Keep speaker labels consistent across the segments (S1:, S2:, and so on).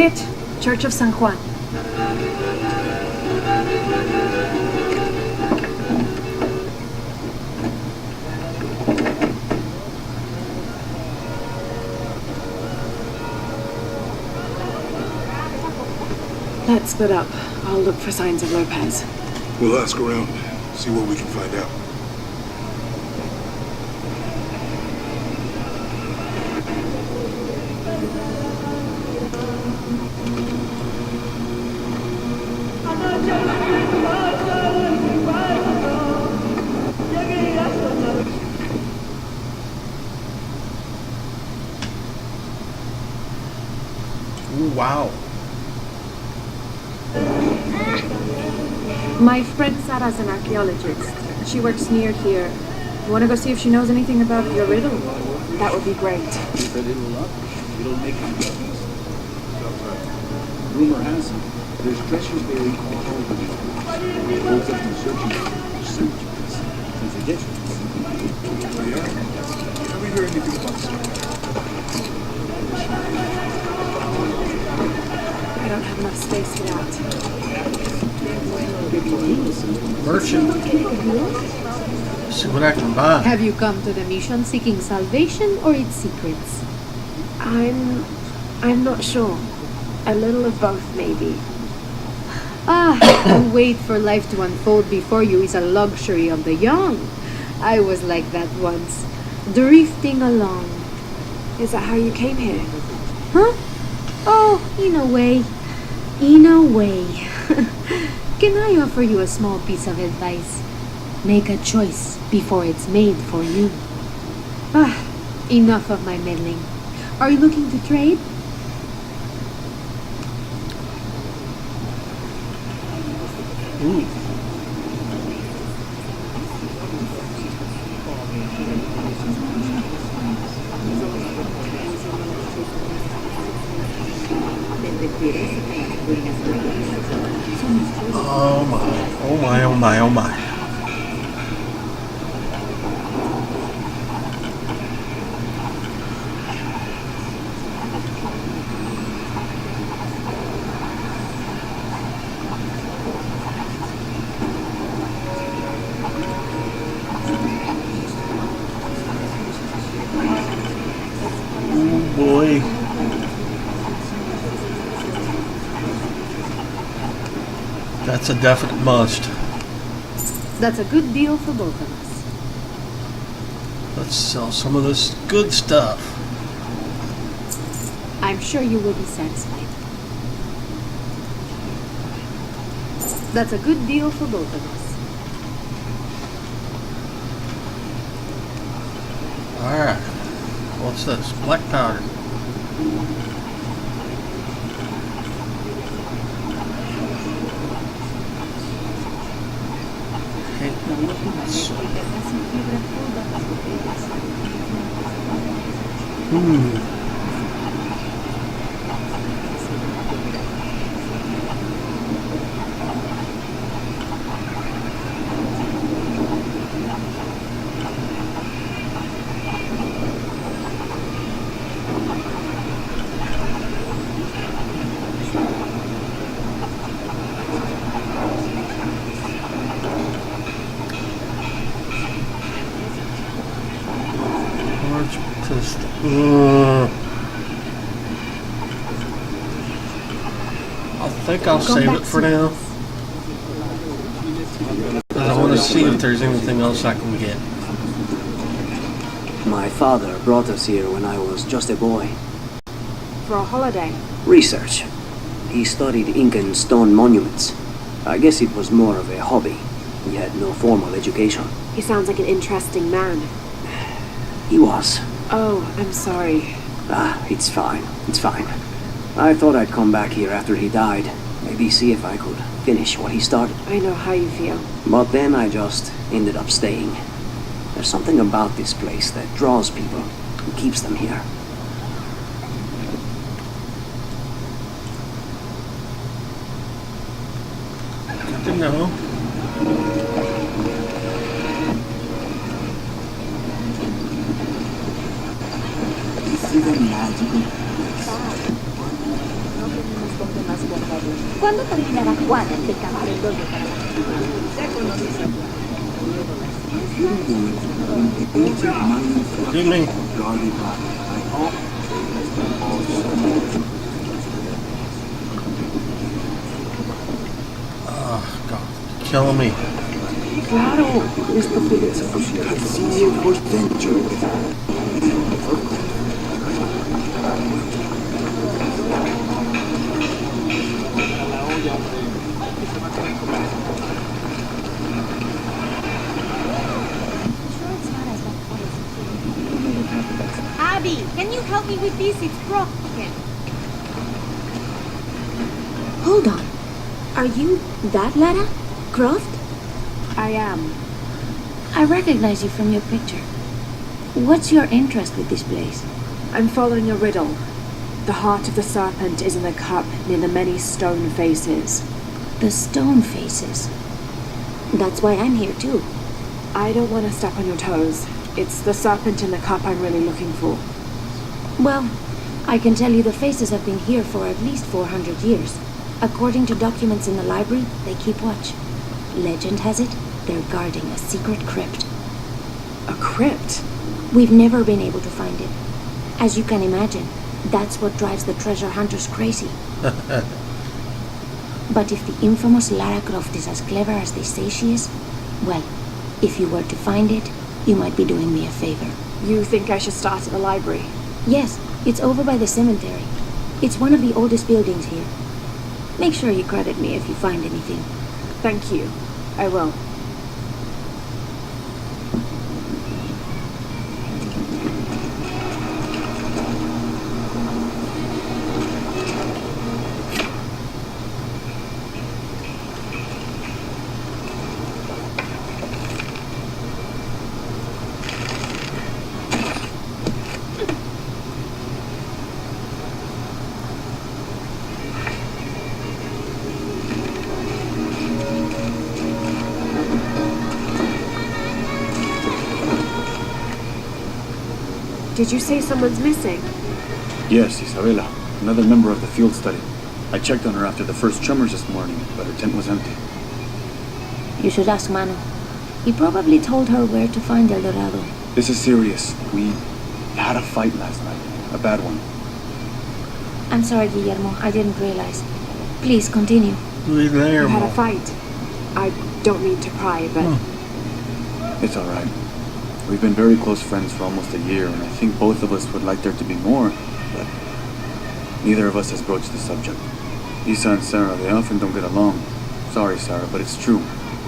S1: it. Church of San Juan. Let's split up. I'll look for signs of Lopez.
S2: We'll ask around, see what we can find out.
S3: Ooh, wow.
S1: My friend Sarah's an archaeologist. She works near here. You want to go see if she knows anything about your riddle? That would be great.
S4: It'll make it easy. Rumor has it, there's treasure buried all over the place. Folks have been searching for centuries since the Egyptians.
S2: Oh, yeah? Never hear anything about this.
S1: I don't have enough space for that.
S3: Merchant. See what I can buy.
S5: Have you come to the mission seeking salvation or its secrets?
S1: I'm not sure. A little of both, maybe.
S5: To wait for life to unfold before you is a luxury of the young. I was like that once, drifting along.
S1: Is that how you came here?
S5: Huh? Oh, in a way. In a way. Can I offer you a small piece of advice? Make a choice before it's made for you. Enough of my meddling. Are you looking to trade?
S3: Ooh. Oh my, oh my, oh my, oh my. Oh boy. That's a definite must.
S5: That's a good deal for both of us.
S3: Let's sell some of this good stuff.
S5: I'm sure you will be satisfied. That's a good deal for both of us.
S3: Alright. What's this? Black powder. I think I'll save it for now. I want to see if there's anything else I can get.
S6: My father brought us here when I was just a boy.
S1: For a holiday.
S6: Research. He studied Incan stone monuments. I guess it was more of a hobby. He had no formal education.
S1: He sounds like an interesting man.
S6: He was.
S1: Oh, I'm sorry.
S6: It's fine. It's fine. I thought I'd come back here after he died. Maybe see if I could finish what he started.
S1: I know how you feel.
S6: But then I just ended up staying. There's something about this place that draws people and keeps them here.
S3: Good to know.
S4: This is a magical place.
S5: bastante más guardado. ¿Cuándo terminará Juan el de camarero de para
S4: Ancient Mayan
S3: Good evening.
S4: guarded by all.
S3: Oh, God. Killing me.
S4: Claro, esto puede significar senior por dentro.
S5: Abby, can you help me with this? It's broken.
S1: Hold on. Are you that Lara Croft?
S5: I am. I recognize you from your picture. What's your interest with this place?
S1: I'm following a riddle. The heart of the serpent is in the cup near the many stone faces.
S5: The stone faces. That's why I'm here too.
S1: I don't want to step on your toes. It's the serpent in the cup I'm really looking for.
S5: Well, I can tell you the faces have been here for at least 400 years. According to documents in the library, they keep watch. Legend has it, they're guarding a secret crypt.
S1: A crypt?
S5: We've never been able to find it. As you can imagine, that's what drives the treasure hunters crazy. But if the infamous Lara Croft is as clever as they say she is, well, if you were to find it, you might be doing me a favor.
S1: You think I should start at the library?
S5: Yes, it's over by the cemetery. It's one of the oldest buildings here. Make sure you credit me if you find anything.
S1: Thank you. I will. Did you say someone's missing?
S2: Yes, Isabela, another member of the field study. I checked on her after the first tremors this morning, but her tent was empty.
S5: You should ask Manu. He probably told her where to find El Dorado.
S2: This is serious. We had a fight last night. A bad one.
S5: I'm sorry, Guillermo. I didn't realize. Please, continue.
S3: Leave there,
S1: You had a
S3: Mo.
S1: fight. I don't mean to pry, but
S2: It's all right. We've been very close friends for almost a year, and I think both of us would like there to be more, but neither of us has broached the subject. Isa and Sarah, they often don't get along. Sorry, Sarah, but it's true.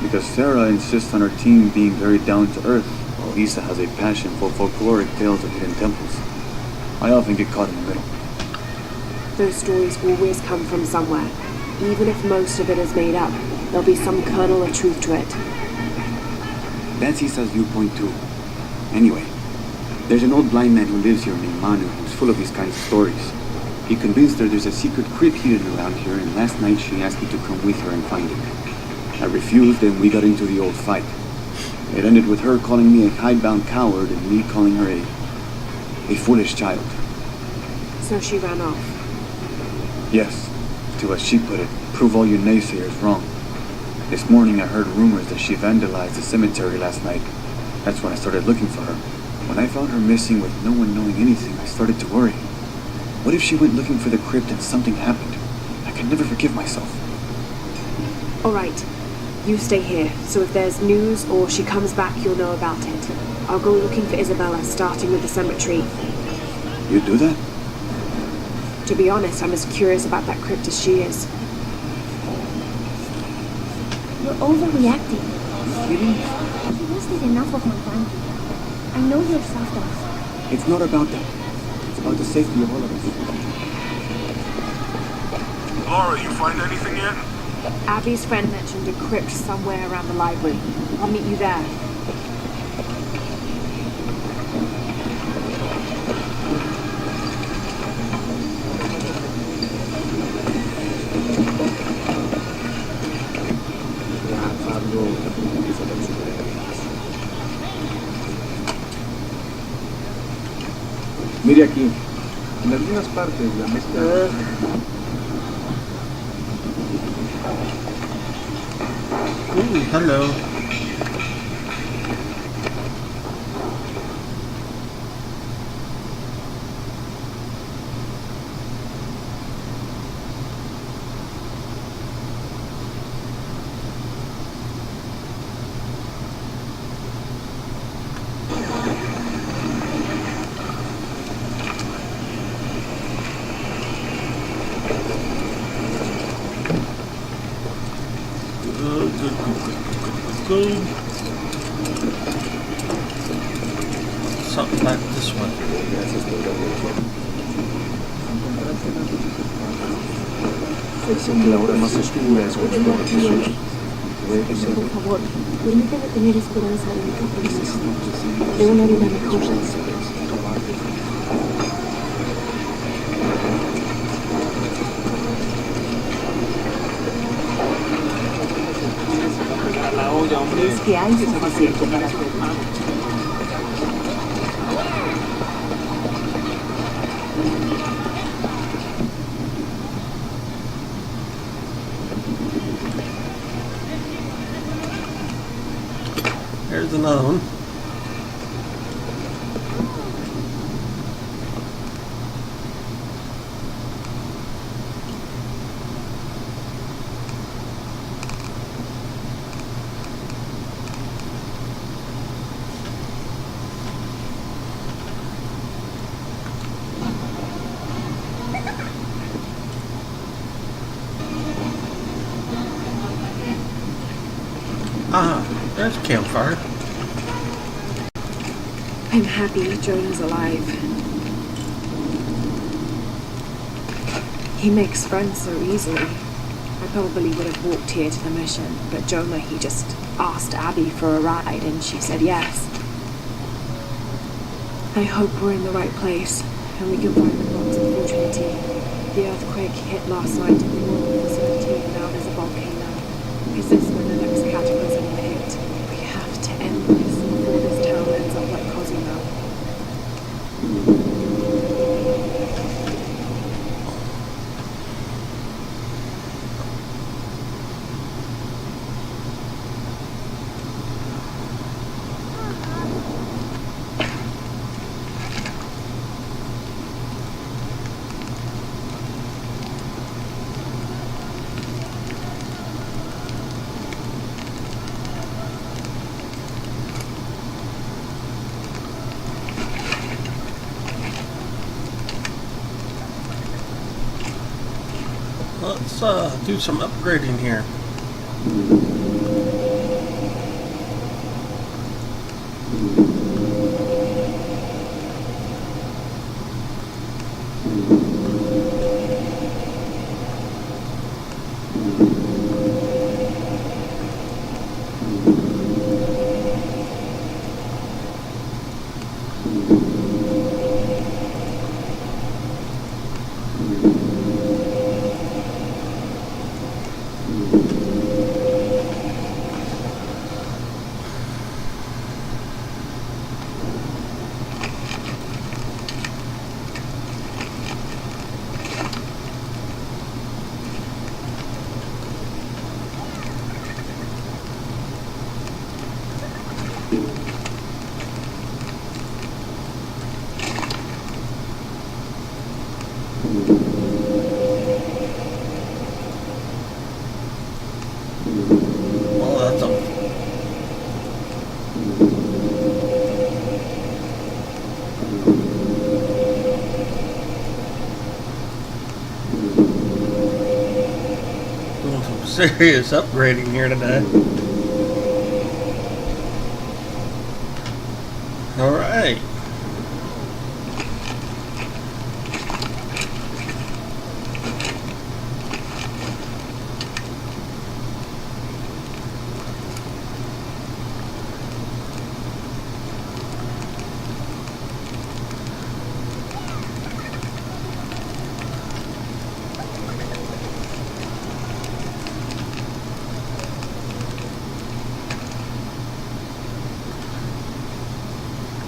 S2: Because Sarah insists on her team being very down-to-earth, while Isa has a passion for folkloric tales of hidden temples. I often get caught in the middle.
S1: those stories always come from somewhere. Even if most of it is made up, there'll be some kernel of truth to it.
S2: That's Isa's viewpoint too. Anyway, there's an old blind man who lives here named Manu who's full of these kinds of stories. He convinced her there's a secret crypt hidden around here, and last night she asked me to come with her and find it. I refused, and we got into the old fight. It ended with her calling me a hidebound coward and me calling her a foolish child.
S1: So she ran off.
S2: Yes, to as she put it, prove all you naysayers wrong. This morning I heard rumors that she vandalized the cemetery last night. That's when I started looking for her. When I found her missing with no one knowing anything, I started to worry. What if she went looking for the crypt and something happened? I can never forgive myself.
S1: All right. You stay here, so if there's news or she comes back, you'll know about it. I'll go looking for Isabella, starting with the cemetery.
S2: You do that?
S1: To be honest, I'm as curious about that crypt as she is.
S5: You're overreacting.
S2: Kidding?
S5: You wasted enough of my time. I know you're soft off.
S2: It's not about that. It's about the safety of all of us.
S7: Laura, you find anything yet?
S1: Abby's friend mentioned a crypt somewhere around the library. I'll meet you there.
S4: Mire aquí, en algunas partes la mezcla
S3: Ooh, hello. Good. Something back this way.
S4: La hora más oscura es cuando no resuelve.
S1: Por favor, permíteme tener esperanza en mi capricho. De una vida mejor. Es que hay suficiente para todo.
S3: There's another one. Ah, there's a campfire.
S1: I'm happy Jonah's alive. He makes friends so easily. I probably would have walked here to the mission, but Jonah, he just asked Abby for a ride and she said yes. I hope we're in the right place and we can find the bombs in Trinity. The earthquake hit last night in the northern facility and now there's a volcano. Is this when the next cataclysm will hit? We have to end this before this town ends up like Cozumel.
S3: Let's do some upgrading here. Well, that's a doing some serious upgrading here today. All right.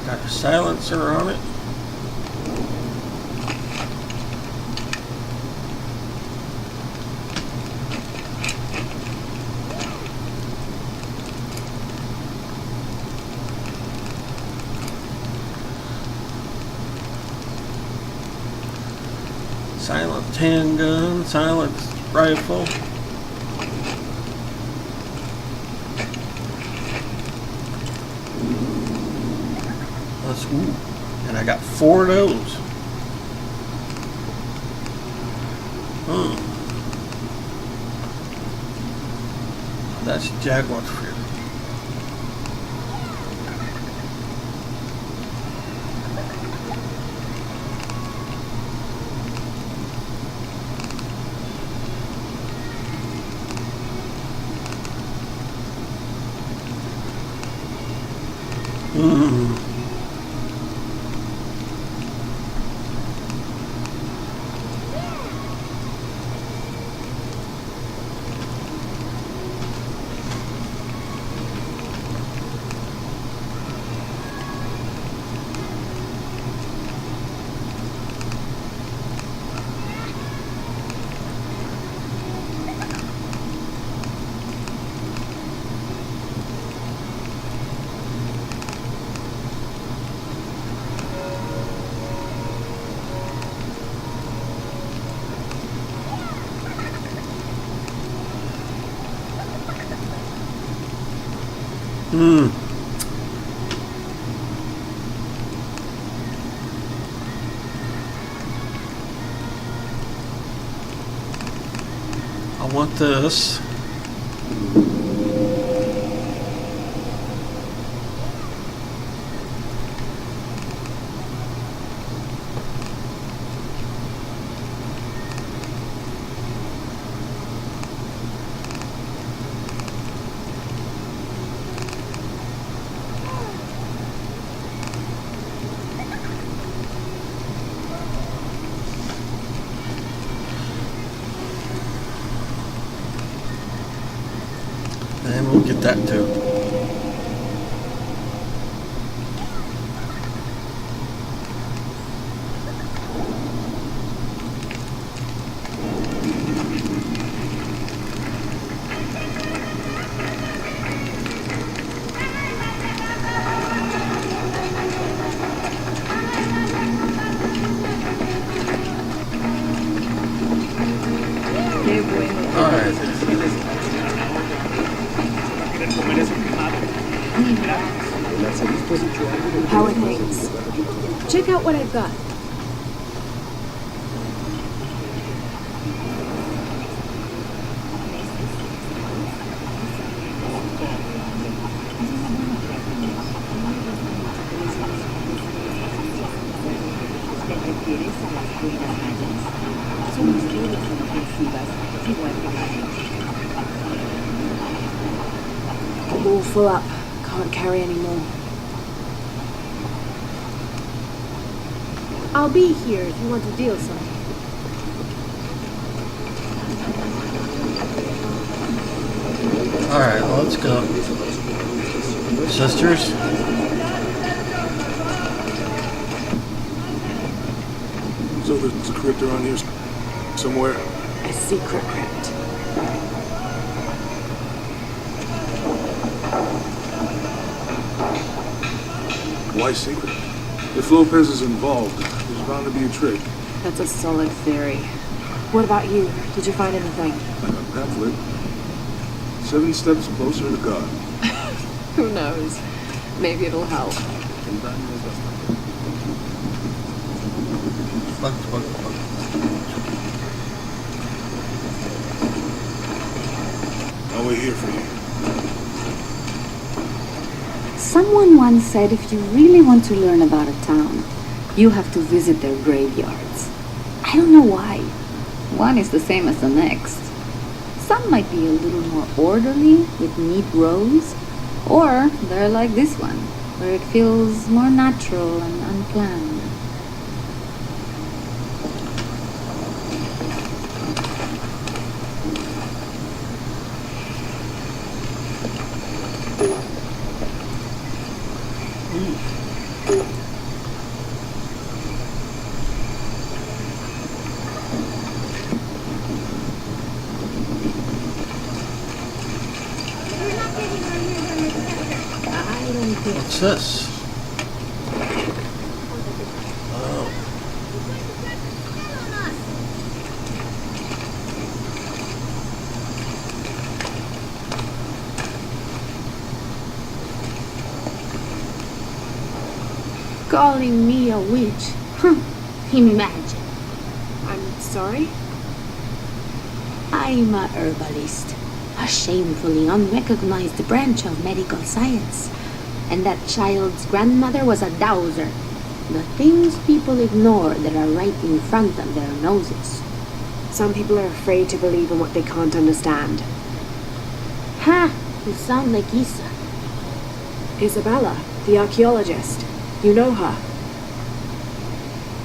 S3: Got a silencer on it. silenced handgun, silenced rifle. Let's, ooh, and I got 4 of those. That's Jaguar's fear. I want this. And we'll get that too. All right.
S1: How are things? Check out what I've got. I'm all full up. Can't carry anymore. I'll be here if you want to deal something.
S3: Alright, let's go. Sisters?
S7: So there's a crypt around here somewhere.
S1: A secret crypt.
S7: Why secret? If Lopez is involved, there's bound to be a trick.
S1: That's a solid theory. What about you? Did you find anything?
S7: A pamphlet. 7 steps closer to God.
S1: Who knows? Maybe it'll help.
S3: Fuck.
S7: I'll wait here for you.
S8: Someone once said if you really want to learn about a town, you have to visit their graveyards. I don't know why. One is the same as the next. Some might be a little more orderly with neat rows, or they're like this one, where it feels more natural and unplanned.
S3: What's this? Oh.
S5: Calling me a witch. Huh. Imagine.
S1: I'm sorry?
S5: I'm a herbalist, a shamefully unrecognized branch of medical science. And that child's grandmother was a dowser. The things people ignore that are right in front of their noses.
S1: Some people are afraid to believe in what they can't understand.
S5: Ha! You sound like Isa.
S1: Isabella, the archaeologist. You know her.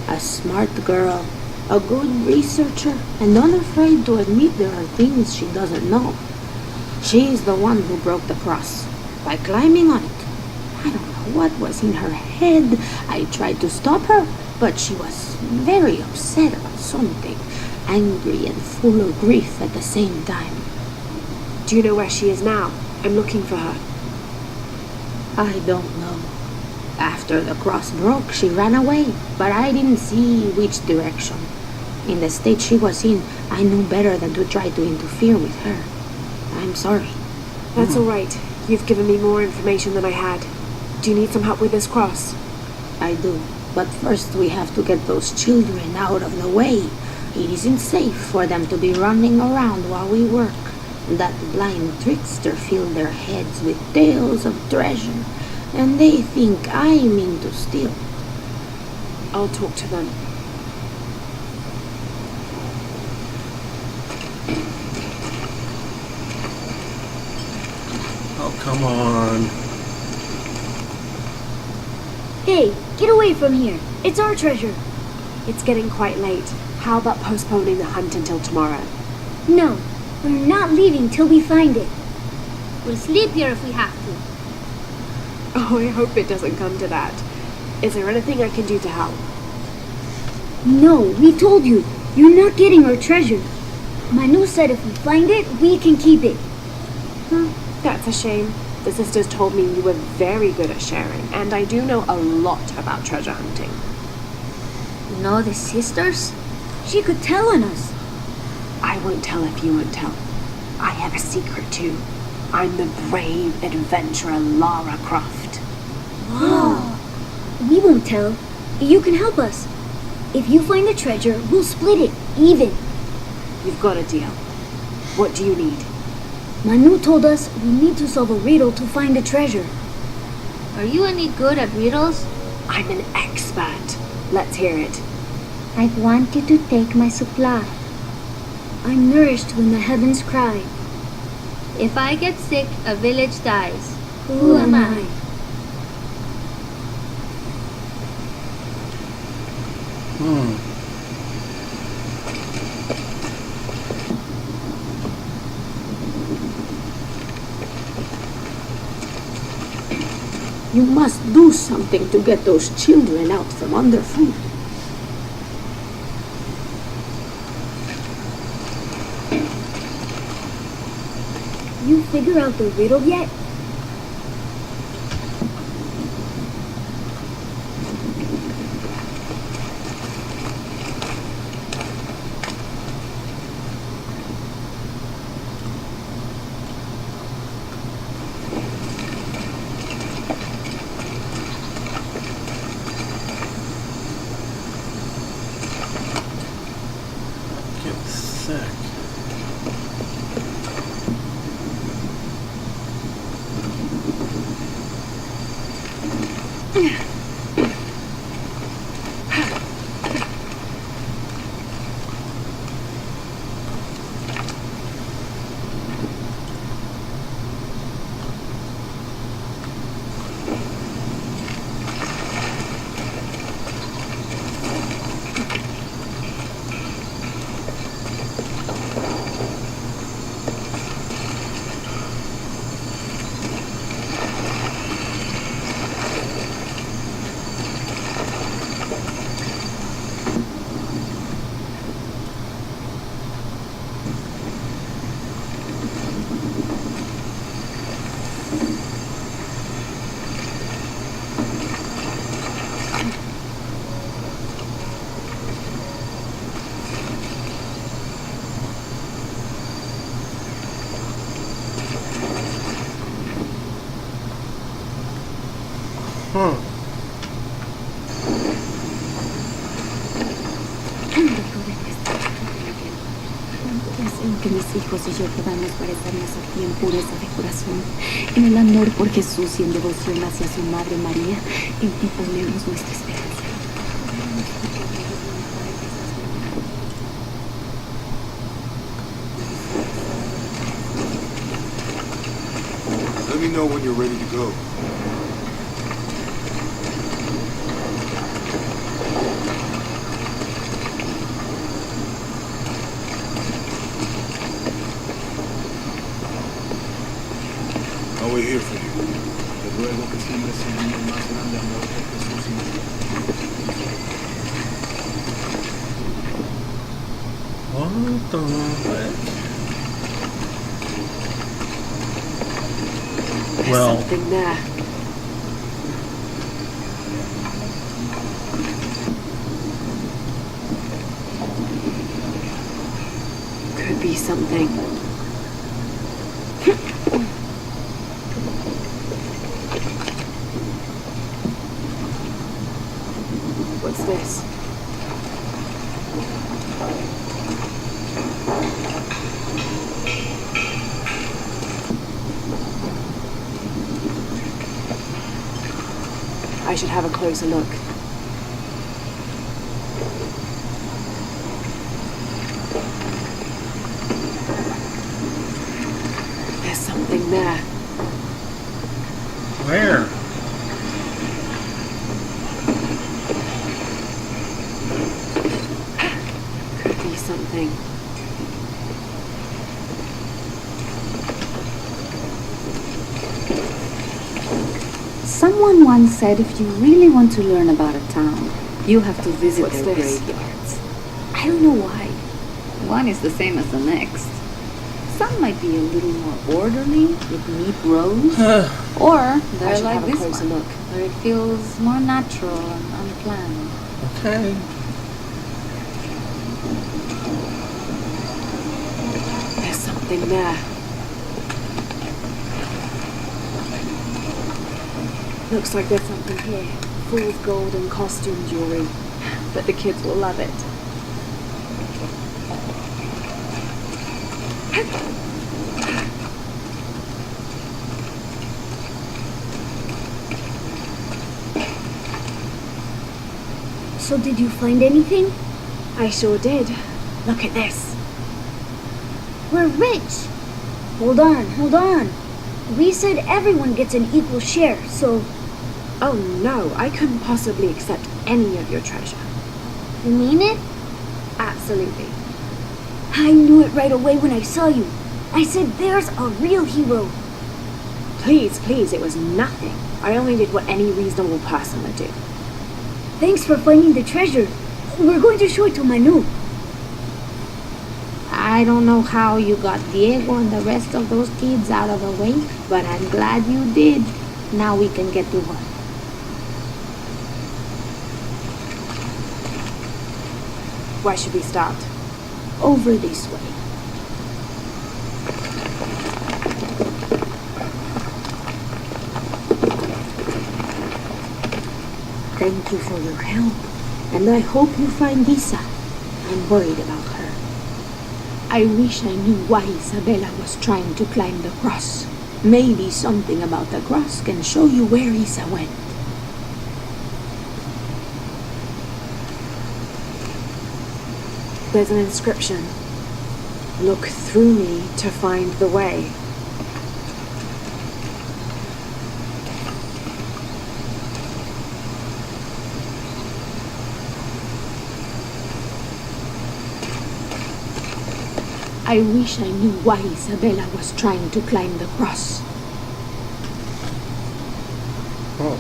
S5: A smart girl, a good researcher, and unafraid to admit there are things she doesn't know. She's the one who broke the cross, by climbing on it. I don't know what was in her head. I tried to stop her, but she was very upset about something, angry and full of grief at the same time.
S1: Do you know where she is now? I'm looking for her.
S5: I don't know. After the cross broke, she ran away, but I didn't see which direction. In the state she was in, I knew better than to try to interfere with her. I'm sorry.
S1: That's all right. You've given me more information than I had. Do you need some help with this cross?
S5: I do. But first we have to get those children out of the way. It isn't safe for them to be running around while we work. That blind trickster filled their heads with tales of treasure, and they think I mean to steal.
S1: I'll talk to them.
S3: Oh, come on.
S9: Hey, get away from here. It's our treasure.
S1: It's getting quite late. How about postponing the hunt until tomorrow?
S9: No, we're not leaving till we find it. We'll sleep here if we have to.
S1: Oh, I hope it doesn't come to that. Is there anything I can do to help?
S9: No, we told you. You're not getting our treasure. Manu said if we find it, we can keep it.
S1: That's a shame. The sisters told me you were very good at sharing, and I do know a lot about treasure hunting.
S5: Know the sisters?
S9: She could tell on us.
S1: I won't tell if you won't tell. I have a secret too. I'm the brave adventurer Lara Croft.
S9: Wow. We won't tell. You can help us. If you find the treasure, we'll split it, even.
S1: You've got a deal. What do you need?
S9: Manu told us we need to solve a riddle to find the treasure.
S5: Are you any good at riddles?
S1: I'm an expert. Let's hear it.
S9: I want you to take my supply. I'm nourished when the heavens cry.
S5: If I get sick, a village dies.
S9: Who am I?
S5: You must do something to get those children out from underfoot.
S9: You figure out the riddle yet?
S3: Get sick.
S8: vos y yo podamos parecernos a ti en pureza de corazón, en el amor por Jesús y en devoción hacia su Madre María, en ti ponemos nuestra esperanza.
S7: Let me know when you're ready to go. I'll wait here for you.
S4: Te ruego que sigas siendo el más grande amor por Jesús y
S3: What the heck?
S1: There's
S3: Well,
S1: something there. Could be something. What's this? I should have a closer look. There's something there.
S3: where?
S1: Could be something.
S8: Someone once said if you really want to learn about a town, you have to visit
S1: What's
S8: their
S1: this?
S8: graveyards. I don't know why. One is the same as the next. Some might be a little more orderly, with neat rows, or
S1: I
S8: they're
S1: should
S8: like
S1: have a
S8: this
S1: closer
S8: one,
S1: look.
S8: where it feels more natural and unplanned.
S3: Okay.
S1: There's something there. Looks like there's something here. Full of gold and costume jewelry. But the kids will love it.
S9: So did you find anything?
S1: I sure did. Look at this.
S9: We're rich. Hold on. We said everyone gets an equal share, so
S1: Oh no, I couldn't possibly accept any of your treasure.
S9: you mean it?
S1: Absolutely.
S9: I knew it right away when I saw you. I said there's a real hero.
S1: Please, it was nothing. I only did what any reasonable person would do.
S9: Thanks for finding the treasure. We're going to show it to Manu.
S5: I don't know how you got Diego and the rest of those kids out of the way, but I'm glad you did. Now we can get to work.
S1: Where should we start?
S5: Over this way. Thank you for your help, and I hope you find Lisa. I'm worried about her. I wish I knew why Isabella was trying to climb the cross. Maybe something about the cross can show you where Isa went.
S1: There's an inscription. Look through me to find the way.
S5: I wish I knew why Isabella was trying to climb the cross.
S3: Oh.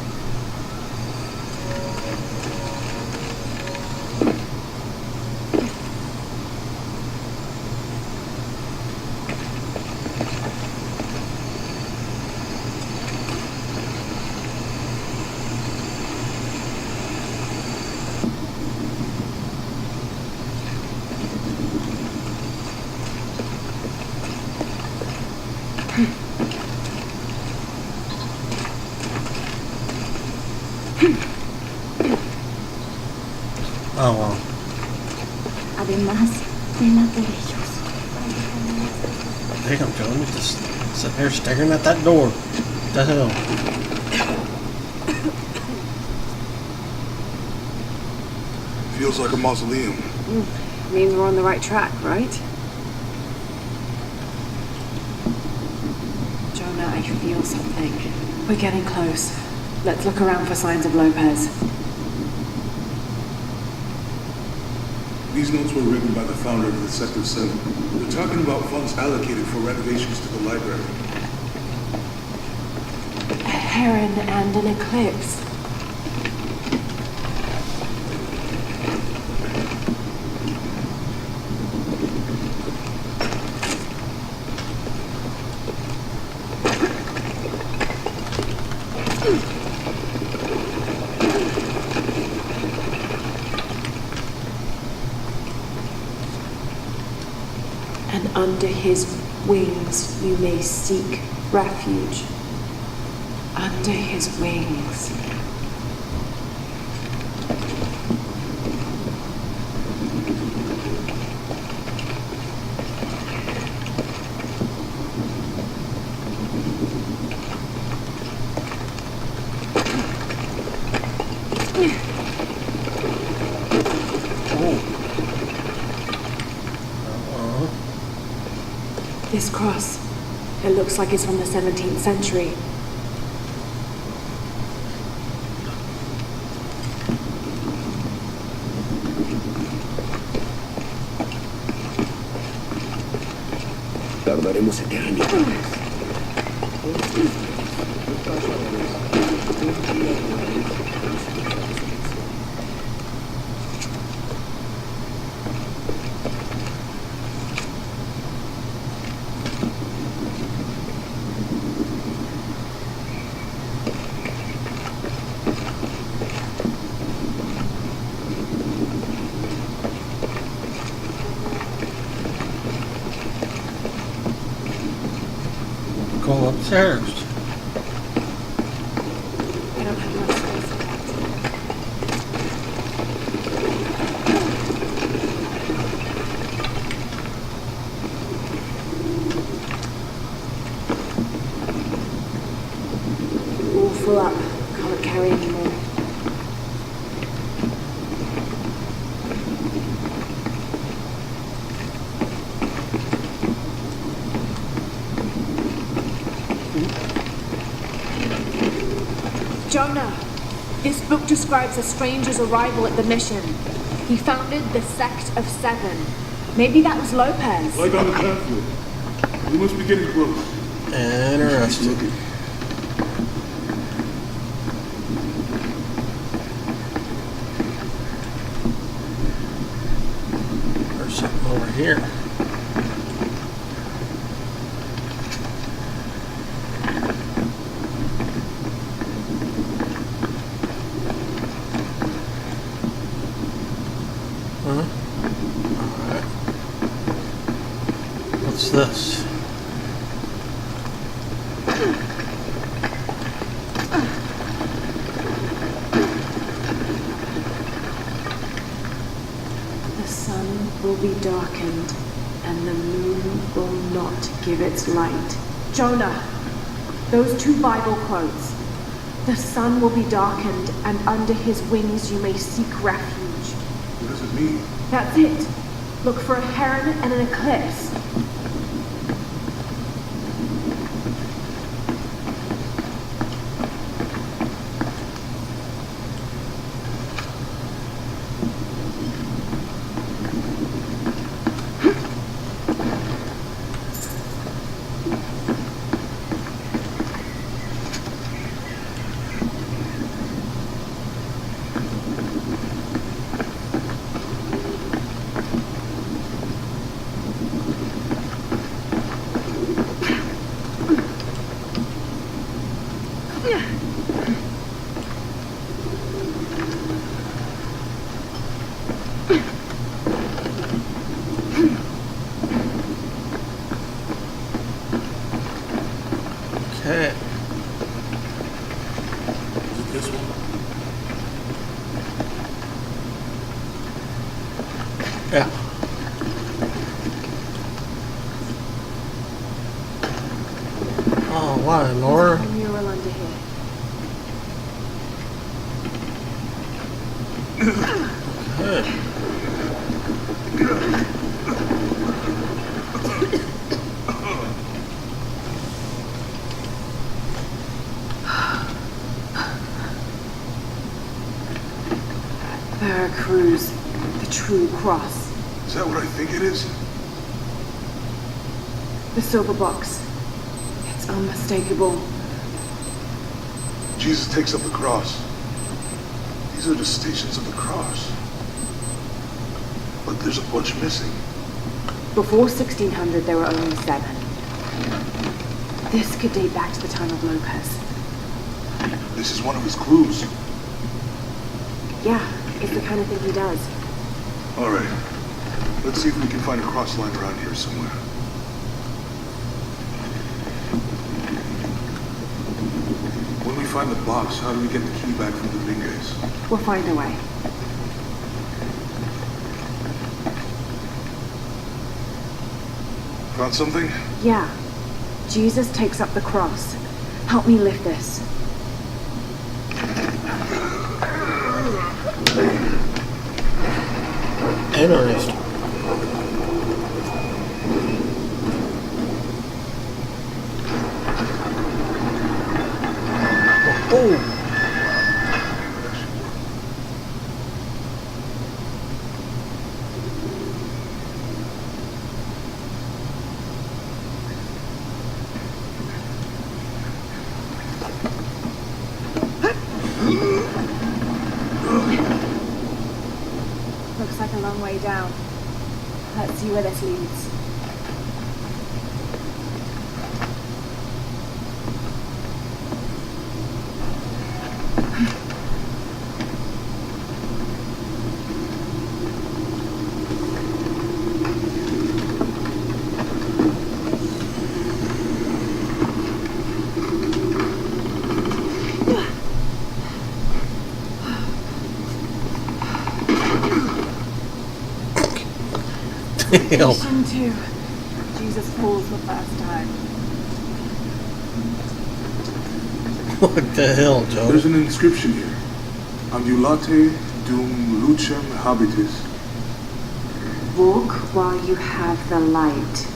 S8: Además, vela por ellos.
S3: Damn, Joan, just sitting there staring at that door. What the hell?
S7: Feels like a mausoleum.
S1: Means we're on the right track, right? Jonah, I feel something. We're getting close. Let's look around for signs of Lopez.
S7: These notes were written by the founder of the Sector 7. They're talking about funds allocated for renovations to the library.
S1: A heron and an eclipse. And under his wings you may seek refuge. Under his wings. This cross, it looks like it's from the 17th century.
S6: Tardaremos eternidades.
S3: Go upstairs.
S1: I don't have much space for that. All full up. Can't carry anymore. Jonah, this book describes a stranger's arrival at the mission. He founded the Sect of Seven. Maybe that was Lopez.
S7: Like on the pamphlet. We must be getting close.
S3: Interesting. There's something over here. Alright. What's this?
S1: The sun will be darkened, and the moon will not give its light. Jonah, those two Bible quotes. The sun will be darkened, and under his wings you may seek refuge.
S7: What does it mean?
S1: That's it. Look for a heron and an eclipse.
S3: Okay.
S7: Is it this one?
S3: Yeah. Oh, why, Laura?
S1: There's a mural under here.
S3: Hey.
S1: Veracruz, the true cross.
S7: Is that what I think it is?
S1: The silver box. It's unmistakable.
S7: Jesus takes up the cross. These are the stations of the cross. But there's a bunch missing.
S1: Before 1600, there were only 7. This could date back to the time of Lopez.
S7: This is one of his clues.
S1: Yeah, it's the kind of thing he does.
S7: All right. Let's see if we can find a cross line around here somewhere. When we find the box, how do we get the key back from Dominguez?
S1: We'll find a way.
S7: Found something?
S1: Yeah. Jesus takes up the cross. Help me lift this.
S3: Interesting. Oh.
S1: Looks like a long way down. Let's see where this leads.
S3: Damn.
S1: Station 2. Jesus falls the first time.
S3: What the hell, Joe?
S7: There's an inscription here. Ambulate dum lucem habitis.
S1: Walk while you have the light.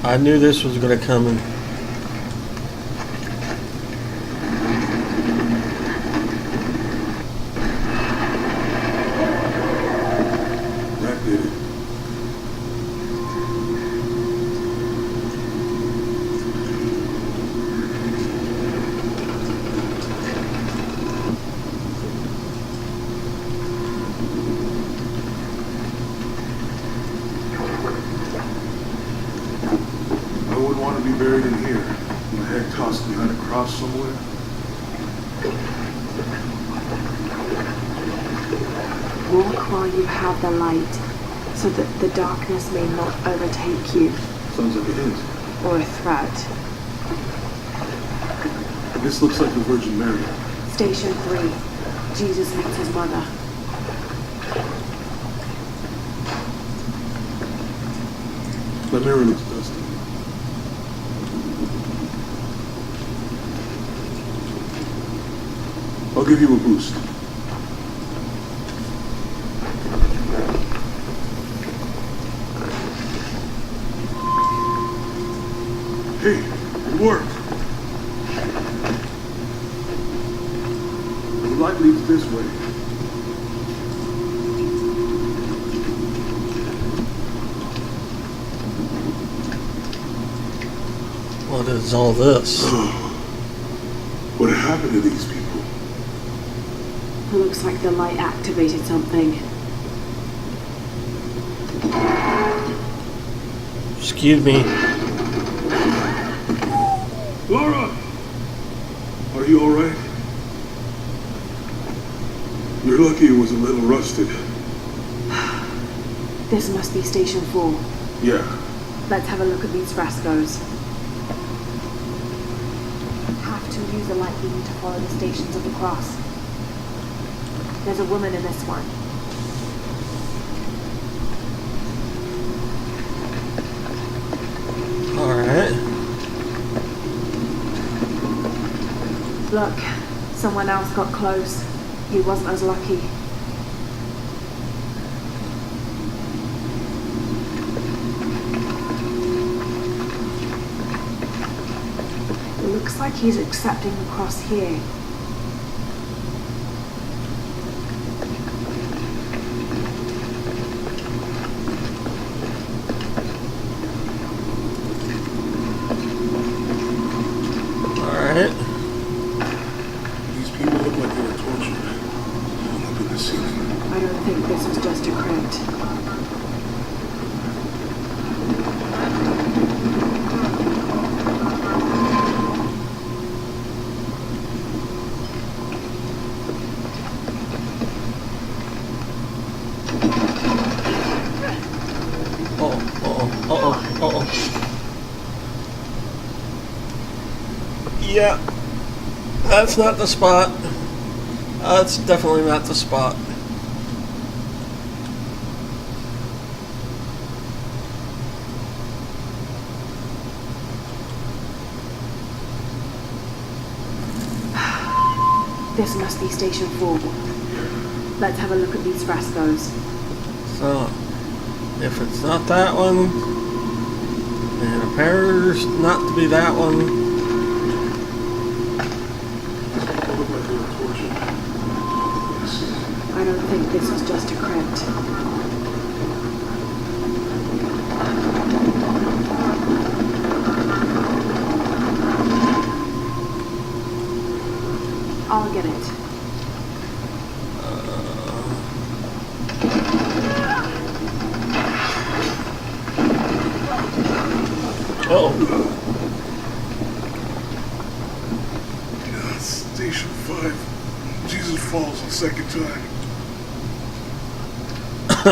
S3: I knew this was gonna come in.
S7: That did it. I wouldn't want to be buried in here. My head tossed behind a cross somewhere.
S1: Walk while you have the light, so that the darkness may not overtake you,
S7: Sounds like a hint.
S1: or a threat.
S7: This looks like the Virgin Mary.
S1: Station 3. Jesus meets his mother.
S7: That mirror looks dusty. I'll give you a boost. Hey, it worked. The light leads this way.
S3: What is all this?
S7: What happened to these people?
S1: Looks like the light activated something.
S3: Excuse me.
S7: Lara! Are you alright? You're lucky it was a little rusted.
S1: This must be Station 4.
S7: Yeah.
S1: Let's have a look at these frescoes. Have to use the light beam to follow the stations of the cross. There's a woman in this one.
S3: Alright.
S1: Look, someone else got close. He wasn't as lucky. It looks like he's accepting the cross here.
S3: Alright.
S7: These people look like they were tortured. Oh my goodness, ceiling.
S1: I don't think this was just a crypt.
S3: Yeah, that's not the spot. That's definitely not the spot.
S1: This must be Station 4. Let's have a look at these frescoes.
S3: So, if it's not that one, then it appears not to be that one.
S1: I don't think this was just a crypt. I'll get it.
S7: Yeah, Station 5. Jesus falls the second time.
S3: I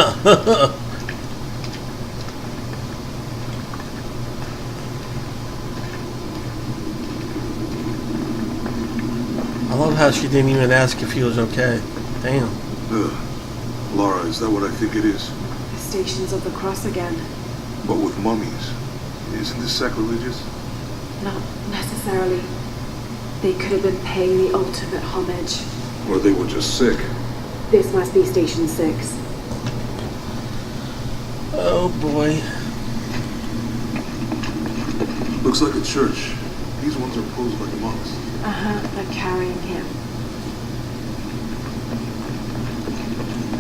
S3: love how she didn't even ask if he was okay. Damn.
S7: Lara, is that what I think it is?
S1: The Stations of the Cross again.
S7: But with mummies. Isn't this sacrilegious?
S1: Not necessarily. They could have been paying the ultimate homage.
S7: Or they were just sick.
S1: This must be Station 6.
S3: Oh boy.
S7: Looks like a church. These ones are posed like monks.
S1: They're carrying him.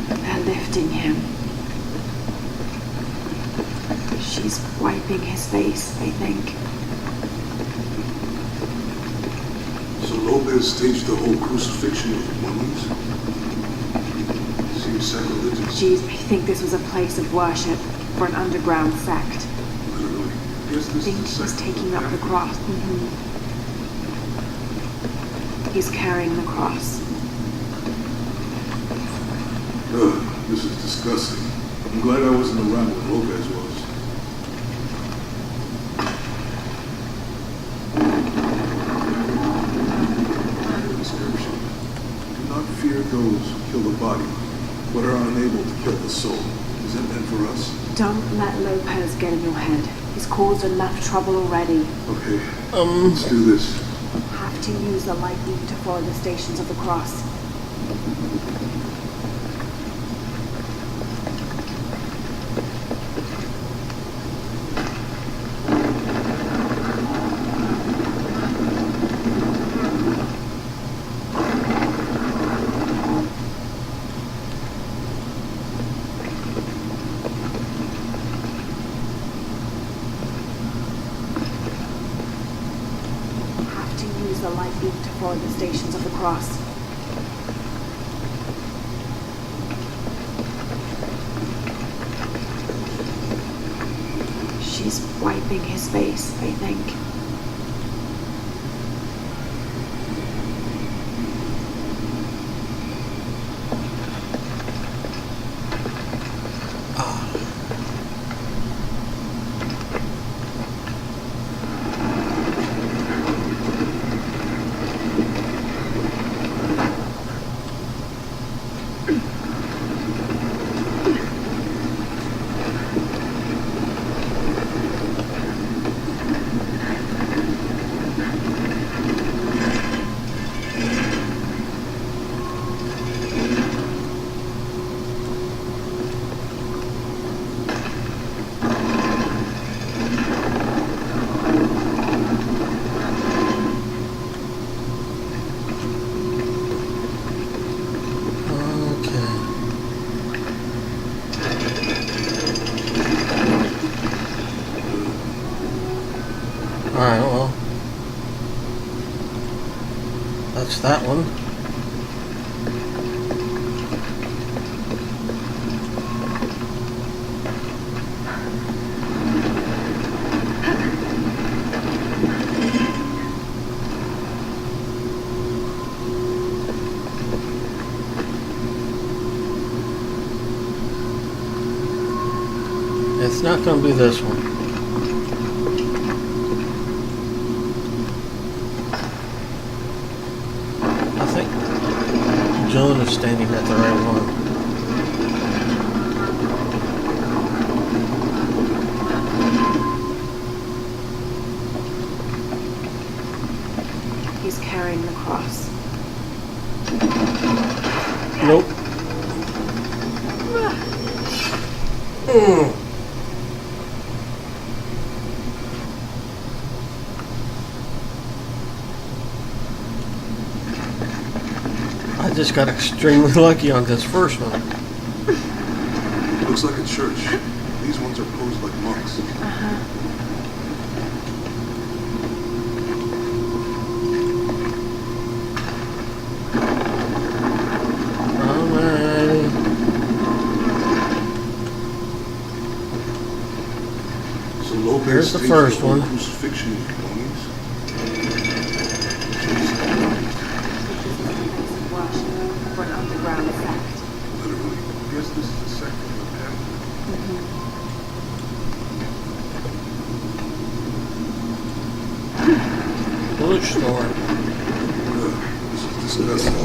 S1: They're lifting him. She's wiping his face, I think.
S7: So Lopez staged the whole crucifixion of mummies? Seems sacrilegious.
S1: Geez, I think this was a place of worship for an underground sect.
S7: Literally. Guess
S1: I
S7: this
S1: think
S7: is
S1: he was taking up the cross. He's carrying the cross.
S7: Ugh, this is disgusting. I'm glad I wasn't around when Lopez was. Description. Do not fear those who kill the body, but are unable to kill the soul. Is that meant for us?
S1: Don't let Lopez get in your head. He's caused enough trouble already.
S7: Okay, let's do this.
S1: Have to use the light beam to follow the Stations of the Cross. The light beam to follow the Stations of the Cross. She's wiping his face, I think.
S3: Alright, well. That's that one. It's not going to be this one. I think John is standing at the right one.
S1: He's carrying the cross.
S3: Nope. I just got extremely lucky on this first one.
S7: Looks like a church. These ones are posed like monks.
S3: Alright.
S7: So Lopez
S3: Here's the
S7: staged
S3: first
S7: whole
S3: one.
S7: Crucifixion with belongings.
S1: For an underground sect.
S7: Literally. Guess this is the second of the pamphlet.
S3: Bookstore.
S7: This is disgusting.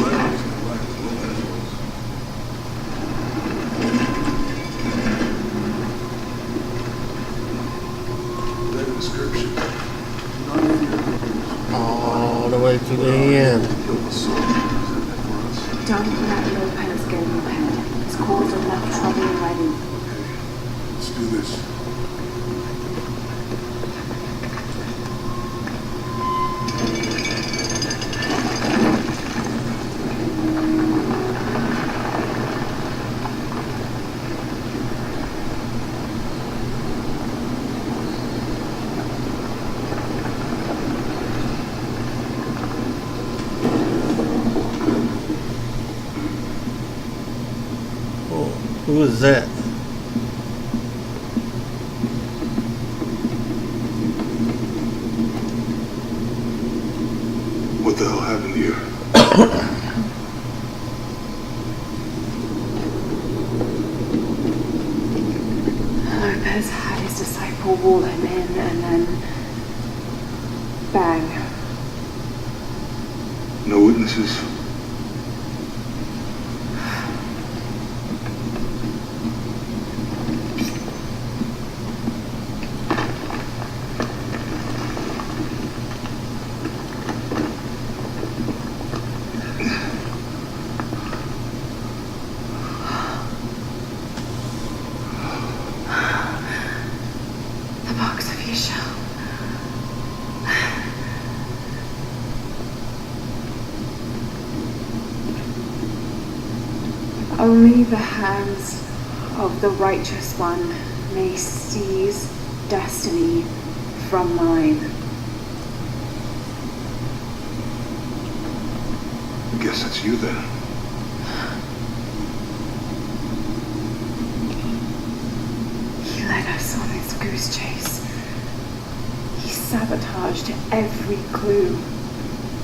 S7: Letters and black clothes. That inscription. Not fear
S3: All the way to the end.
S7: kill the soul. Is that meant for us?
S1: Don't let Lopez get in your head. It's caused enough trouble already.
S7: Okay. Let's do this.
S3: Oh, who is that?
S7: What the hell happened here?
S1: Lopez had his disciple wall him in and then bang.
S7: No witnesses.
S1: The box of your shell. Only the hands of the righteous one may seize destiny from mine.
S7: Guess it's you then.
S1: He led us on his goose chase. He sabotaged every clue.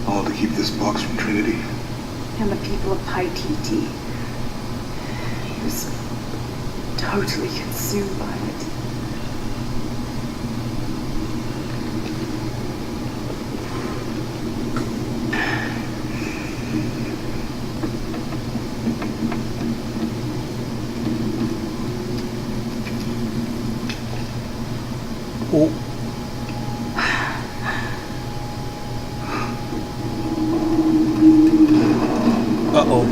S7: All to keep this box from Trinity.
S1: And the people of Paititi. He was totally consumed by it.
S3: Oh. Uh-oh.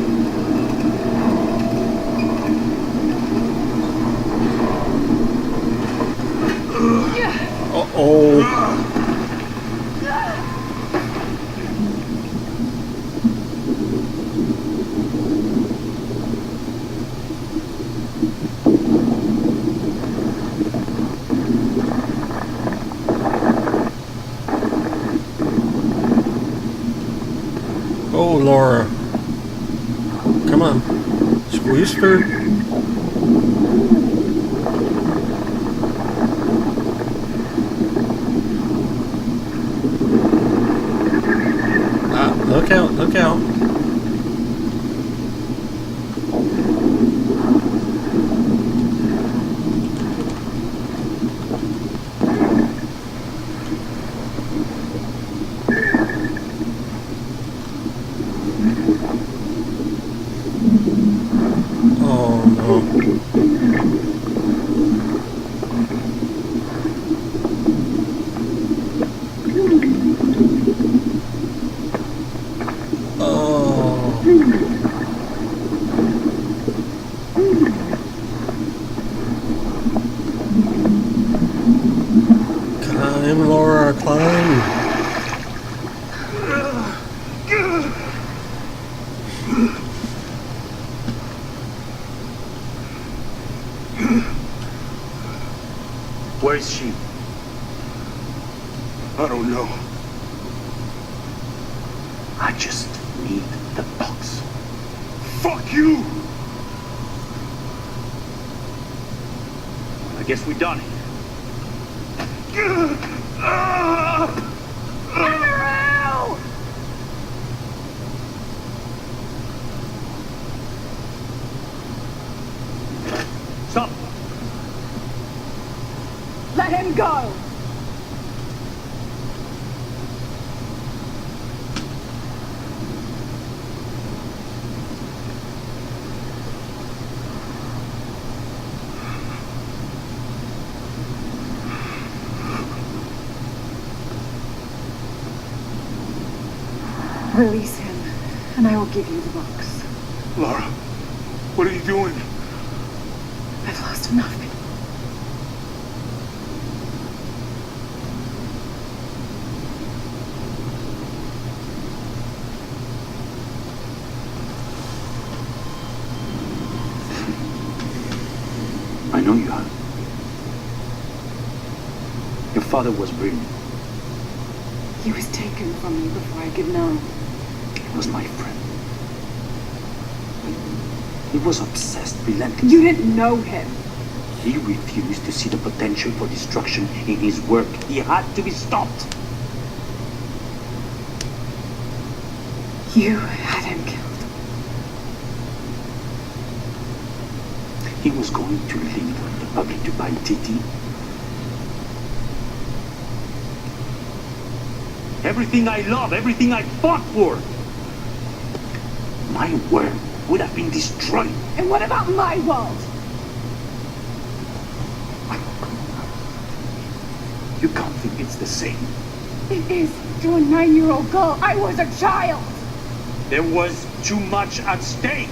S3: Uh-oh. Laura. Come on. Squeeze through. Ah, look out, look out. Climb, Laura, climb.
S4: Where is she? I don't know. I just need the box. Fuck you! Well, I guess we're done. Stop!
S1: Let him go! Release him, and I will give you the box.
S7: Lara, what are you doing?
S1: I've lost nothing.
S4: I know you have. Your father was brilliant.
S1: He was taken from me before I could know.
S4: He was my friend. He was obsessed, relentless.
S1: You didn't know him.
S4: He refused to see the potential for destruction in his work. He had to be stopped.
S1: You had him killed.
S4: He was going to lead the public to Paititi. Everything I love, everything I fought for. My world would have been destroyed.
S1: And what about my world?
S4: You can't think it's the same.
S1: It is to a 9-year-old girl. I was a child.
S4: There was too much at stake.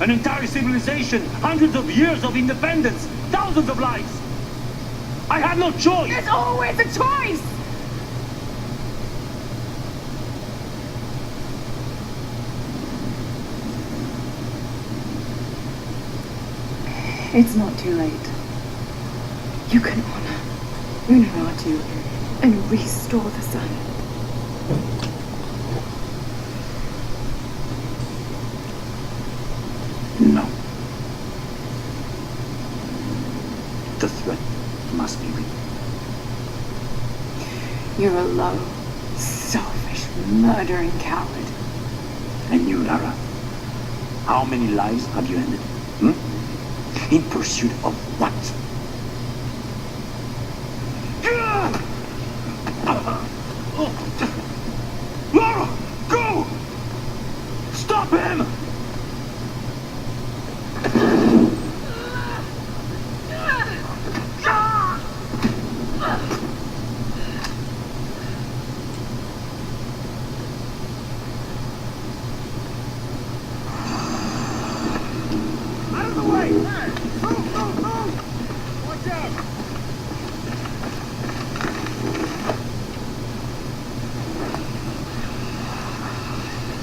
S4: An entire civilization, hundreds of years of independence, thousands of lives. I had no choice.
S1: There's always a choice. It's not too late. You can honor Unuratu and restore the sun.
S4: No. The threat must be real.
S1: You're a low, selfish, murdering coward.
S4: And you, Lara, how many lives have you ended? In pursuit of what? Lara, go! Stop him!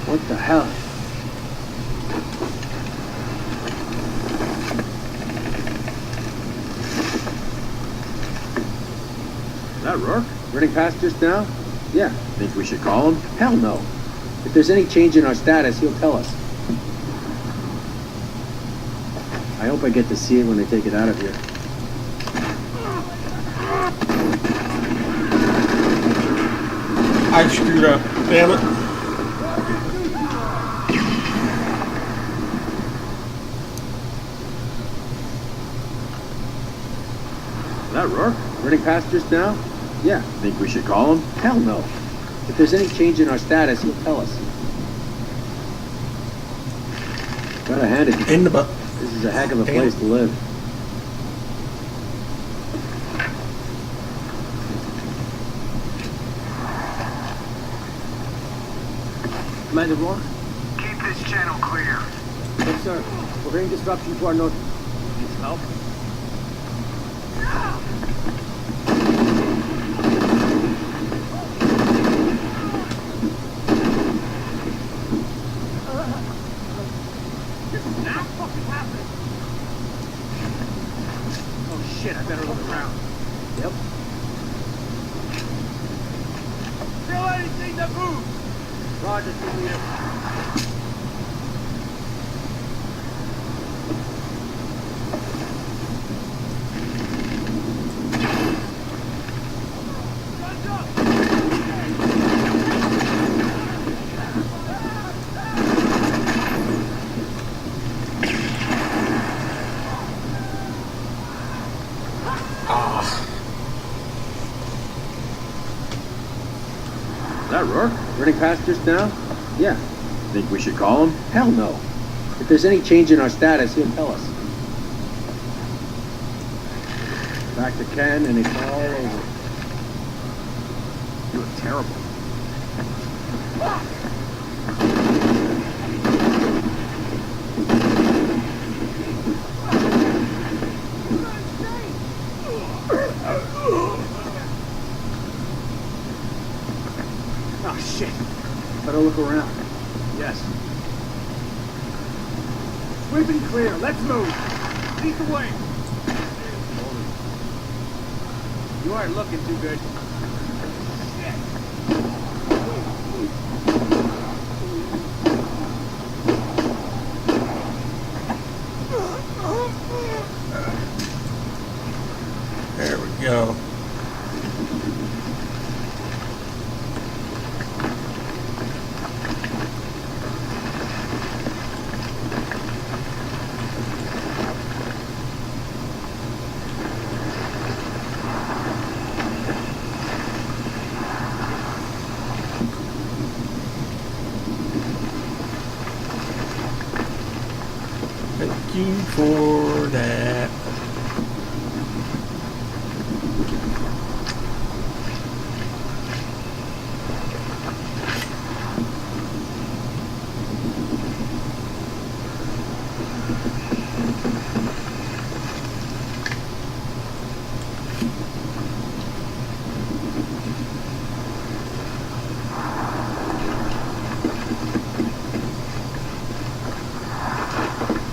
S6: What the hell?
S10: Is that Rourke? Running past just now? Yeah. Think we should call him? Hell no.
S6: If there's any change in our status, he'll tell us. I hope I get to see it when they take it out of here.
S3: I screwed up. Damn it.
S6: Is that Rourke? Running past just now? Yeah. Think we should call him? Hell no. If there's any change in our status, he'll tell us. Gotta hand it.
S3: In the butt.
S6: This is a heck of a place to live. Commander Rourke?
S10: Keep this channel clear.
S6: Yes, sir. We're hearing disruption to our north. Needs help?
S10: Oh shit, I better look around.
S6: Yep.
S10: Kill anything that moves!
S6: Roger, team leader.
S10: Guns up!
S6: Is that Rourke? Running past just now? Yeah. Think we should call him? Hell no. If there's any change in our status, he'll tell us. Back to Ken, and it's all over.
S10: You look terrible.
S6: Oh, shit. Better look around. Yes.
S10: Sweeping clear, let's move! Lead the way! You aren't looking too good.
S3: There we go. Thank you for that.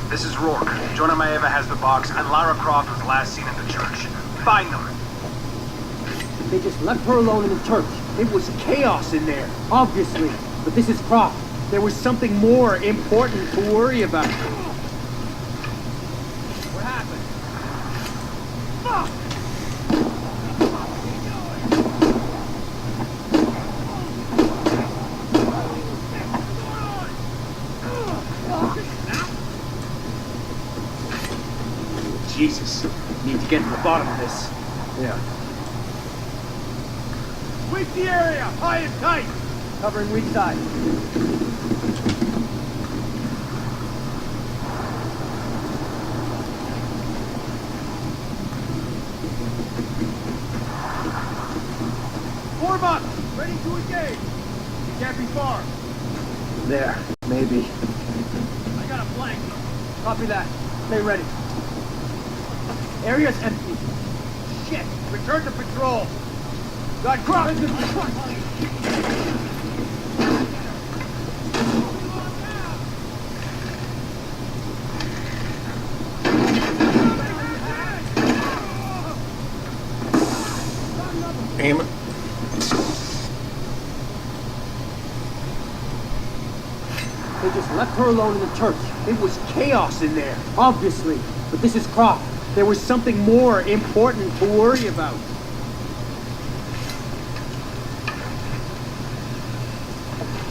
S10: This is Rourke. Jonah Maeva has the box, and Lara Croft was last seen in the church. Find them.
S6: They just left her alone in the church.
S11: It was chaos in there, obviously. But this is Croft. There was something more important to worry about.
S10: What happened?
S11: Jesus. Need to get to the bottom of this.
S6: Yeah.
S10: Sweep the area, high and tight!
S11: Covering weak side.
S10: Form up! Ready to engage! You can't be far.
S6: There. Maybe.
S10: I got a flank.
S11: Copy that. Stay ready. Area's empty.
S10: Shit! Return to patrol! Got Croft!
S3: Damn it.
S11: They just left her alone in the church. It was chaos in there, obviously. But this is Croft. There was something more important to worry about.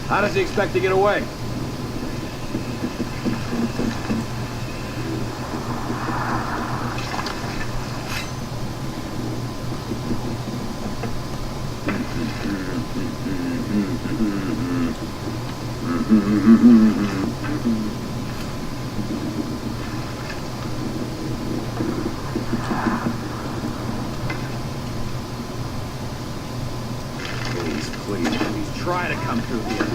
S12: How does he expect to get away?
S10: Please try to come through here.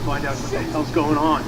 S11: Find out what the hell's going on.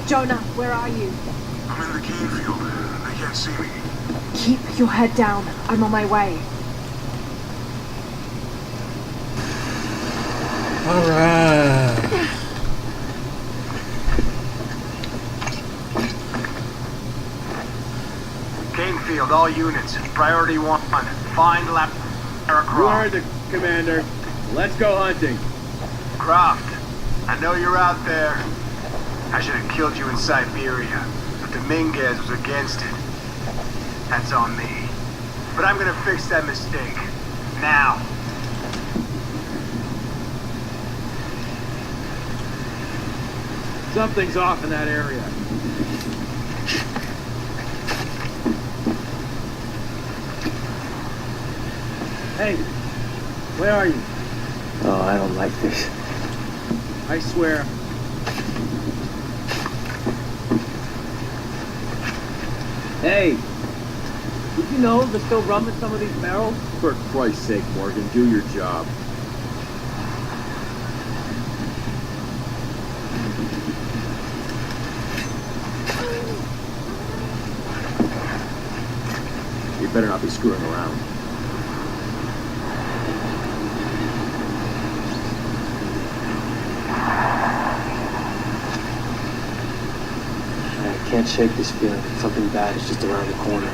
S1: Jonah, where are you?
S7: I'm in the cane field. They can't see me.
S1: Keep your head down. I'm on my way.
S3: Alright.
S10: Cane field, all units. Priority 1. Find Lara Croft.
S12: You heard the commander. Let's go hunting.
S10: Croft, I know you're out there. I should have killed you in Siberia, but Dominguez was against it. That's on me. But I'm gonna fix that mistake. Now.
S12: Something's off in that area. Hey, where are you?
S6: Oh, I don't like this.
S12: I swear. Hey, did you know there's still rum in some of these barrels? For Christ's sake, Morgan, do your job. You better not be screwing around.
S6: I can't shake this feeling that something bad is just around the corner.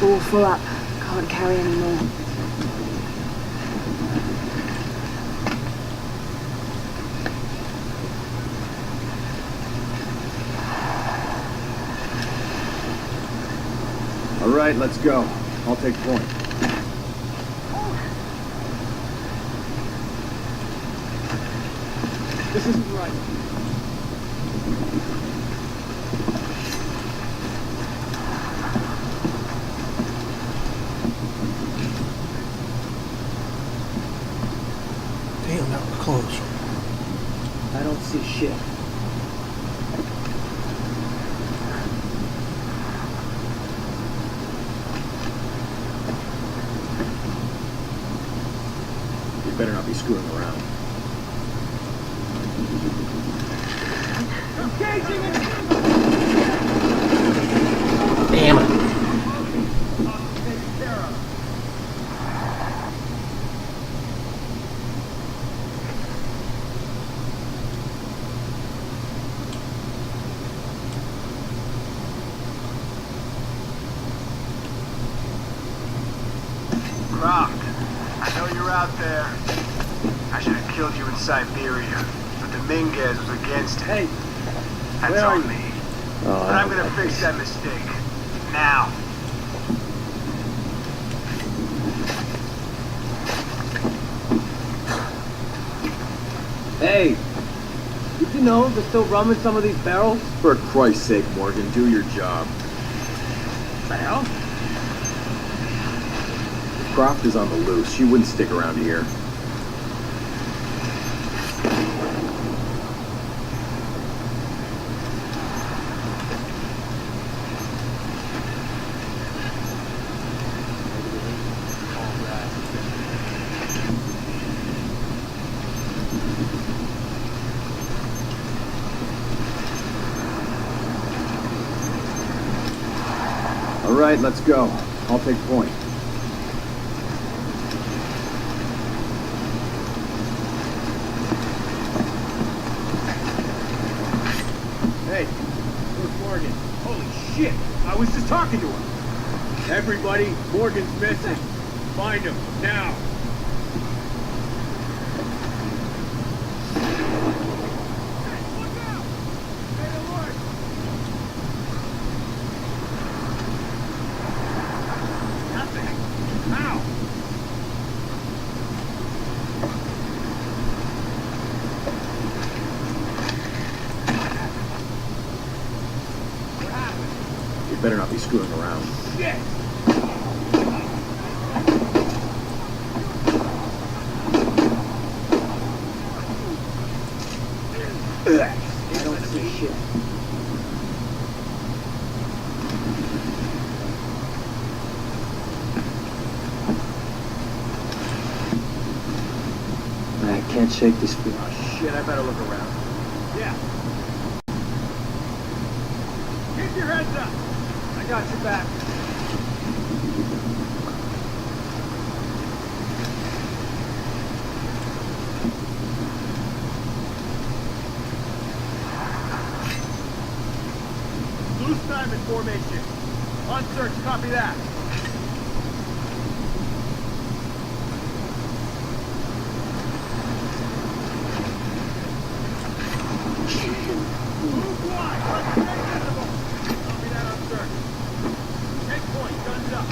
S1: All full up. Can't carry any more.
S12: right, let's go. I'll take point.
S11: This isn't right.
S3: Damn, that was close.
S11: I don't see shit.
S12: You better not be screwing around.
S3: Damn it.
S10: Croft, I know you're out there. I should have killed you in Siberia, but Dominguez was against it.
S11: Hey,
S10: That's
S11: where are
S10: on
S11: you?
S10: me. But I'm gonna fix that mistake. Now.
S11: Hey, did you know there's still rum in some of these barrels?
S12: For Christ's sake, Morgan, do your job.
S11: The hell?
S12: If Croft is on the loose, she wouldn't stick around here. All right, let's go. I'll take point.
S11: Hey, where's Morgan? Holy shit! I was just talking to him. Everybody, Morgan's missing. Find him, now.
S12: You better not be screwing around.
S11: Shit! I don't see shit.
S6: I can't shake this feeling.
S12: Oh, shit, I better look around.
S11: Yeah. Keep your heads up. I got your back. Loose diamond formation. On search, copy that. Move wide. Stay visible. Copy that on search. Take point. Guns up.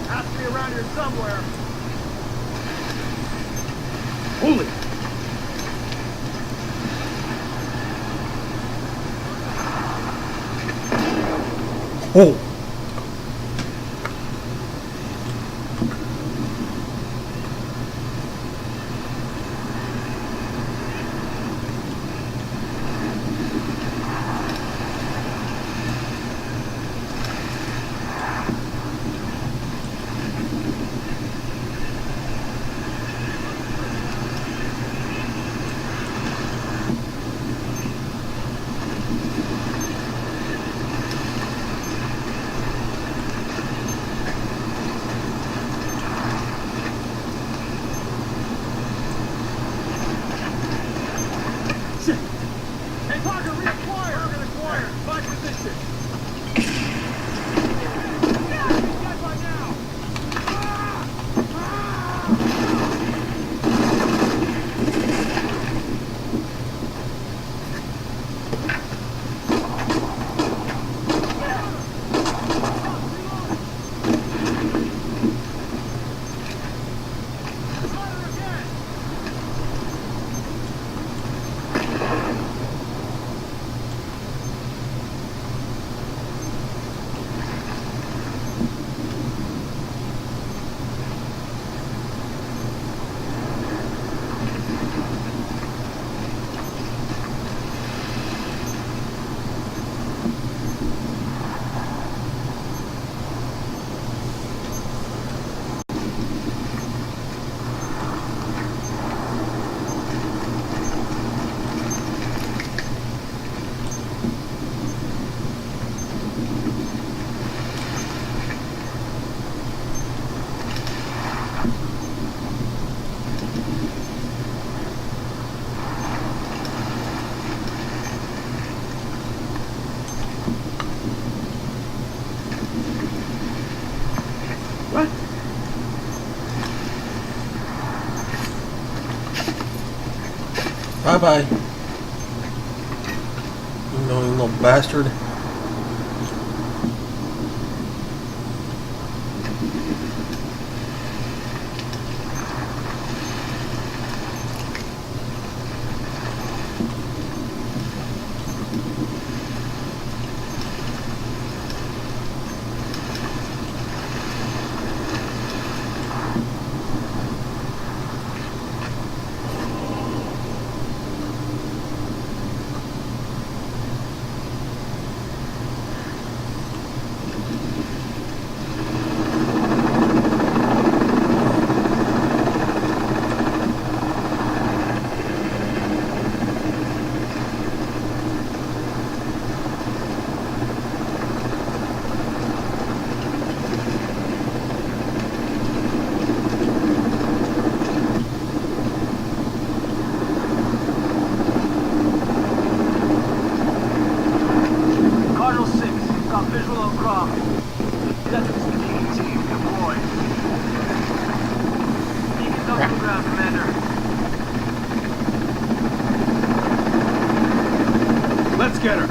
S11: Has to be around here somewhere. Holy!
S3: Oh. Bye-bye. You little bastard.
S10: Visual on Croft. That's the Canadian team deployed. Beacon up to ground, Commander.
S11: Let's get her.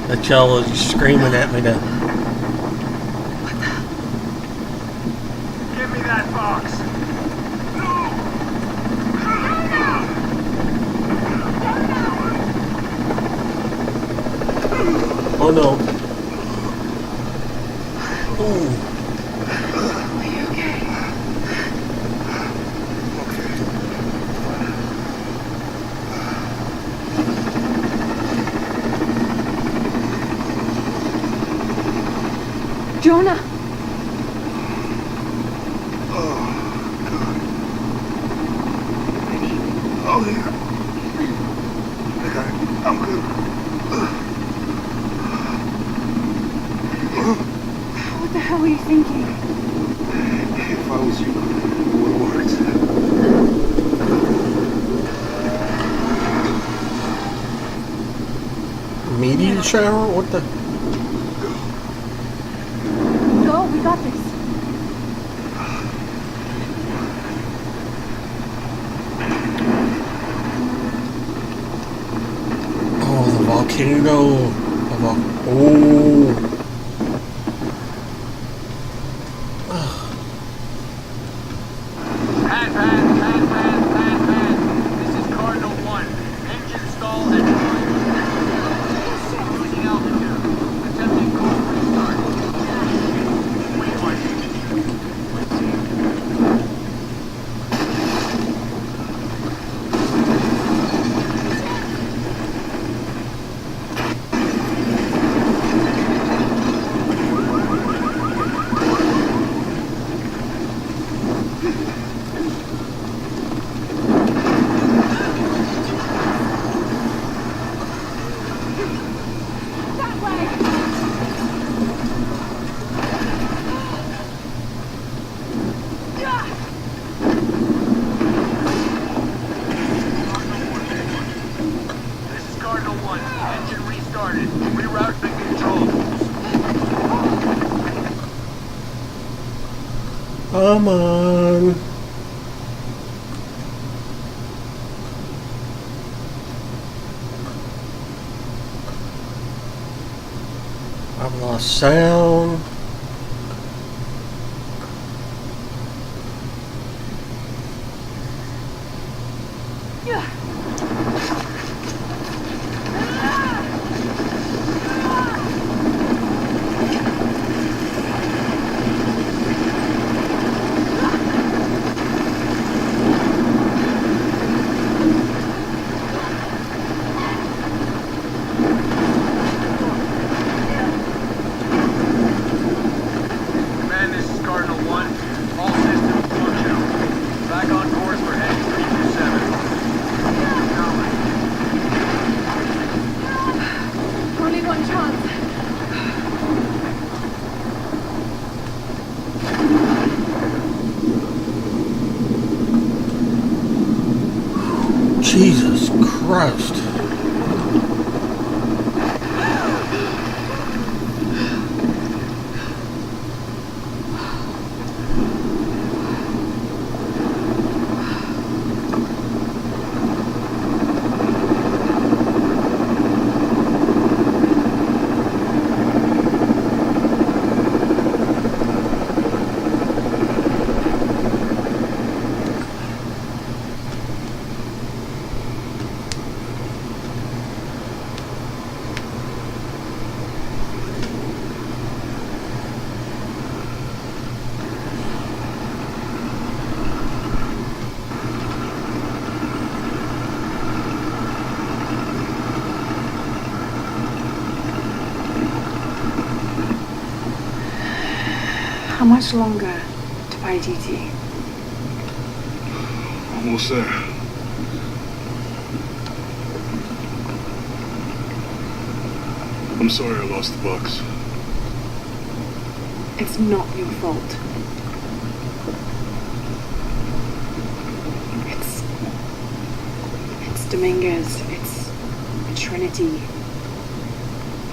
S3: That y'all is screaming at me to...
S10: Give me that box.
S3: Oh no. Ooh.
S1: Jonah!
S7: Oh, yeah. I'm good.
S1: What the hell were you thinking?
S7: If I was you, it would have worked.
S3: Meteor shower? What the...
S1: Go, we got this.
S3: Oh, the volcano. Oh.
S10: Pan. This is Cardinal 1. Engine stall and losing altitude. Attempting cold restart.
S3: Come on. I've lost sound.
S10: Command, this is Cardinal 1. All systems functional. Back on course for heading 327.
S1: Only one chance.
S3: Jesus Christ.
S1: How much longer to Paititi?
S7: Almost there. I'm sorry I lost the box.
S1: It's not your fault. It's Dominguez. It's Trinity.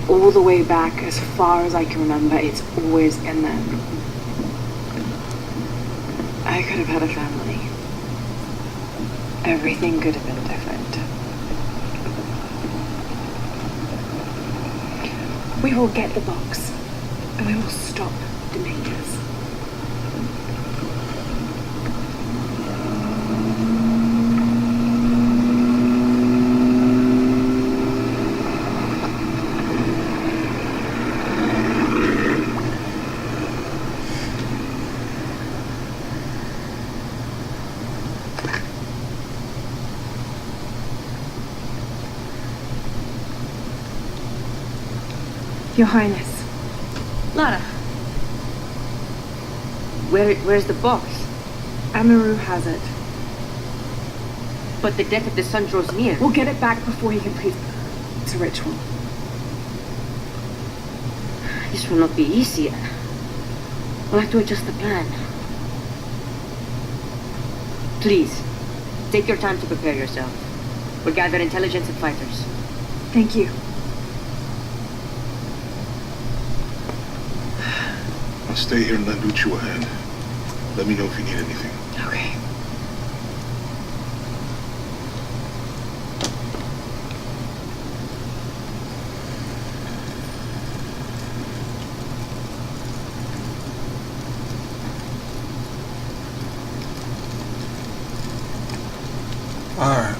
S1: All the way back, as far as I can remember, it's always in them. I could have had a family. Everything could have been different. We will get the box, and we will stop Dominguez. Your Highness.
S13: Lara. Where's the box?
S1: Amaru has it.
S13: But the death of the sun draws near.
S1: We'll get it back before he completes the ritual.
S13: This will not be easy. We'll have to adjust the plan. Please, take your time to prepare yourself. We'll gather intelligence and fighters.
S1: Thank you.
S7: I'll stay here and lend Uchu a hand. Let me know if you need anything.
S1: Okay.
S3: Alright.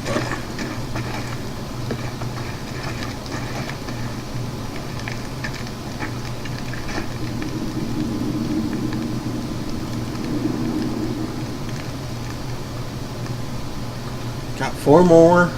S3: Got 4 more.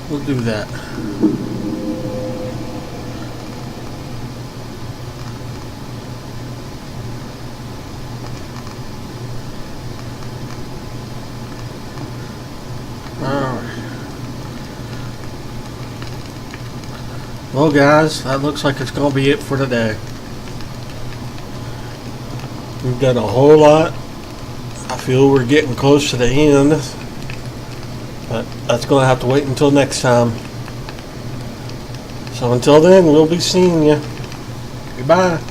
S3: We'll do that. Well guys, that looks like it's going to be it for today. We've done a whole lot. I feel we're getting close to the end. But that's going to have to wait until next time. So until then, we'll be seeing you. Goodbye.